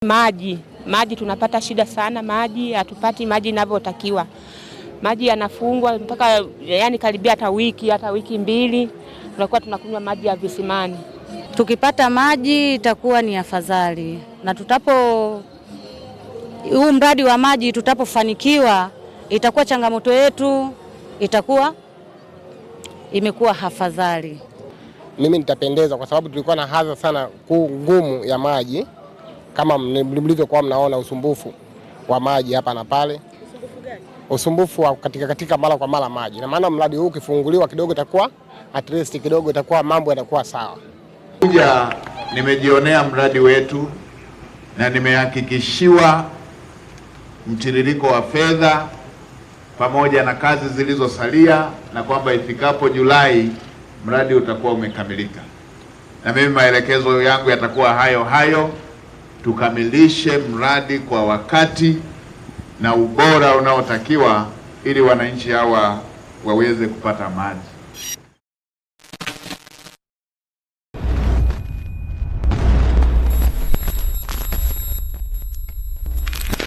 Maji tunapata shida sana, hatupati maji inavyotakiwa. Maji yanafungwa mpaka yani karibia hata wiki mbili tunakuwa tunakunywa maji ya visimani. Tukipata maji itakuwa ni afadhali, na huu mradi wa maji tutapofanikiwa itakuwa changamoto yetu itakuwa imekuwa afadhali. Mimi nitapendeza kwa sababu tulikuwa na hadha sana ngumu ya maji, kama mlivyokuwa mnaona usumbufu wa maji hapa na pale. Usumbufu gani? Usumbufu wa katika mara kwa mara maji. Na maana mradi huu ukifunguliwa kidogo itakuwa at least kidogo itakuwa mambo yatakuwa sawa. Kuja nimejionea mradi wetu na nimehakikishiwa mtiririko wa fedha pamoja na kazi zilizosalia, na kwamba ifikapo Julai mradi utakuwa umekamilika. Na mimi maelekezo yangu yatakuwa hayo, tukamilishe mradi kwa wakati na ubora unaotakiwa ili wananchi hawa waweze kupata maji.